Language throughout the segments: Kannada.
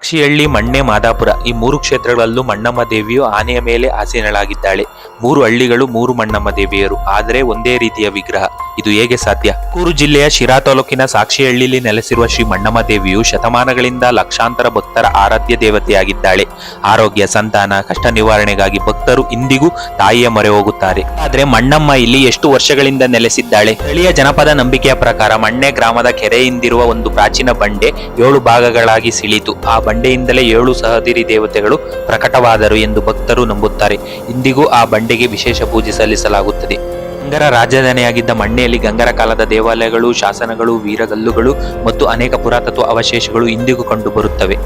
ಸಾಕ್ಷಿಹಳ್ಳಿ, ಮಣ್ಣೆ, ಮಾದಾಪುರ ಈ ಮೂರು ಕ್ಷೇತ್ರಗಳಲ್ಲೂ ಮಣ್ಣಮ್ಮ ದೇವಿಯು ಆನೆಯ ಮೇಲೆ ಆಸೀನಳಾಗಿದ್ದಾಳೆ. ಮೂರು ಹಳ್ಳಿಗಳು ಮೂರು ಮಣ್ಣಮ್ಮ ದೇವಿಯರು, ಆದರೆ ಒಂದೇ ರೀತಿಯ ವಿಗ್ರಹ. ಇದು ಹೇಗೆ ಸಾಧ್ಯ? ತುಮಕೂರು ಜಿಲ್ಲೆಯ ಶಿರಾ ತಾಲೂಕಿನ ಸಾಕ್ಷಿಹಳ್ಳಿಯಲ್ಲಿ ನೆಲೆಸಿರುವ ಶ್ರೀ ಮಣ್ಣಮ್ಮ ದೇವಿಯು ಶತಮಾನಗಳಿಂದ ಲಕ್ಷಾಂತರ ಭಕ್ತರ ಆರಾಧ್ಯ ದೇವತೆಯಾಗಿದ್ದಾಳೆ. ಆರೋಗ್ಯ, ಸಂತಾನ, ಕಷ್ಟ ನಿವಾರಣೆಗಾಗಿ ಭಕ್ತರು ಇಂದಿಗೂ ತಾಯಿಯ ಮೊರೆ ಹೋಗುತ್ತಾರೆ. ಆದ್ರೆ ಮಣ್ಣಮ್ಮ ಇಲ್ಲಿ ಎಷ್ಟು ವರ್ಷಗಳಿಂದ ನೆಲೆಸಿದ್ದಾಳೆ? ಸ್ಥಳೀಯ ಜನಪದ ನಂಬಿಕೆಯ ಪ್ರಕಾರ ಮಣ್ಣೆ ಗ್ರಾಮದ ಕೆರೆಯಿಂದಿರುವ ಒಂದು ಪ್ರಾಚೀನ ಬಂಡೆ 7 ಭಾಗಗಳಾಗಿ ಸಿಳಿತು. ಆ ಬಂಡೆಯಿಂದಲೇ 7 ಸಹೋದರಿ ದೇವತೆಗಳು ಪ್ರಕಟವಾದರು ಎಂದು ಭಕ್ತರು ನಂಬುತ್ತಾರೆ. ಇಂದಿಗೂ ಆ ಬಂಡೆಗೆ ವಿಶೇಷ ಪೂಜೆ ಸಲ್ಲಿಸಲಾಗುತ್ತದೆ. ಗಂಗರ ರಾಜಧಾನಿಯಾಗಿದ್ದ ಮಣ್ಣೆಯಲ್ಲಿ ಗಂಗರ ಕಾಲದ ದೇವಾಲಯಗಳು, ಶಾಸನಗಳು, ವೀರಗಲ್ಲುಗಳು ಮತ್ತು ಅನೇಕ ಪುರಾತತ್ವ ಅವಶೇಷಗಳು ಇಂದಿಗೂ ಕಂಡುಬರುತ್ತವೆ.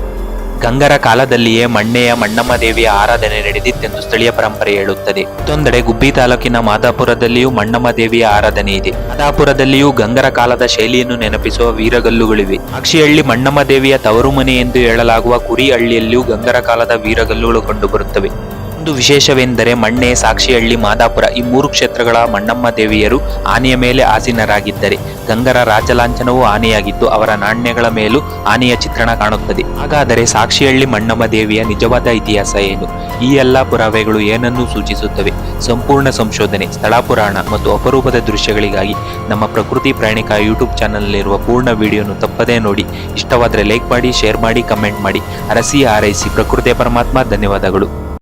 ಗಂಗರ ಕಾಲದಲ್ಲಿಯೇ ಮಣ್ಣೆಯ ಮಣ್ಣಮ್ಮ ದೇವಿಯ ಆರಾಧನೆ ನಡೆದಿತ್ತೆಂದು ಸ್ಥಳೀಯ ಪರಂಪರೆ ಹೇಳುತ್ತದೆ. ಮತ್ತೊಂದೆಡೆ ಗುಬ್ಬಿ ತಾಲೂಕಿನ ಮಾದಾಪುರದಲ್ಲಿಯೂ ಮಣ್ಣಮ್ಮ ದೇವಿಯ ಆರಾಧನೆ ಇದೆ. ಮಾದಾಪುರದಲ್ಲಿಯೂ ಗಂಗರ ಕಾಲದ ಶೈಲಿಯನ್ನು ನೆನಪಿಸುವ ವೀರಗಲ್ಲುಗಳಿವೆ. ಸಾಕ್ಷಿಹಳ್ಳಿ ಮಣ್ಣಮ್ಮ ದೇವಿಯ ತವರು ಮನೆ ಎಂದು ಹೇಳಲಾಗುವ ಕುರಿಹಳ್ಳಿಯಲ್ಲಿಯೂ ಗಂಗರ ಕಾಲದ ವೀರಗಲ್ಲುಗಳು ಕಂಡುಬರುತ್ತವೆ. ಒಂದು ವಿಶೇಷವೆಂದರೆ ಮಣ್ಣೆ, ಸಾಕ್ಷಿಹಳ್ಳಿ, ಮಾದಾಪುರ ಈ 3 ಕ್ಷೇತ್ರಗಳ ಮಣ್ಣಮ್ಮ ದೇವಿಯರು ಆನೆಯ ಮೇಲೆ ಆಸೀನರಾಗಿದ್ದರೆ ಗಂಗರ ರಾಜಲಾಂಛನವೂ ಆನೆಯಾಗಿದ್ದು ಅವರ ನಾಣ್ಯಗಳ ಮೇಲೂ ಆನೆಯ ಚಿತ್ರಣ ಕಾಣುತ್ತದೆ. ಹಾಗಾದರೆ ಸಾಕ್ಷಿಹಳ್ಳಿ ಮಣ್ಣಮ್ಮ ದೇವಿಯ ನಿಜವಾದ ಇತಿಹಾಸ ಏನು? ಈ ಎಲ್ಲಾ ಪುರಾವೆಗಳು ಏನನ್ನೂ ಸೂಚಿಸುತ್ತವೆ? ಸಂಪೂರ್ಣ ಸಂಶೋಧನೆ, ಸ್ಥಳ ಪುರಾಣ ಮತ್ತು ಅಪರೂಪದ ದೃಶ್ಯಗಳಿಗಾಗಿ ನಮ್ಮ ಪ್ರಕೃತಿ ಪ್ರಯಾಣಿಕ ಯೂಟ್ಯೂಬ್ ಚಾನಲ್ನಲ್ಲಿರುವ ಪೂರ್ಣ ವಿಡಿಯೋನು ತಪ್ಪದೇ ನೋಡಿ. ಇಷ್ಟವಾದರೆ ಲೈಕ್ ಮಾಡಿ, ಶೇರ್ ಮಾಡಿ, ಕಮೆಂಟ್ ಮಾಡಿ. ಅರಸಿ ಆರೈಸಿ. ಪ್ರಕೃತಿಯ ಪರಮಾತ್ಮ. ಧನ್ಯವಾದಗಳು.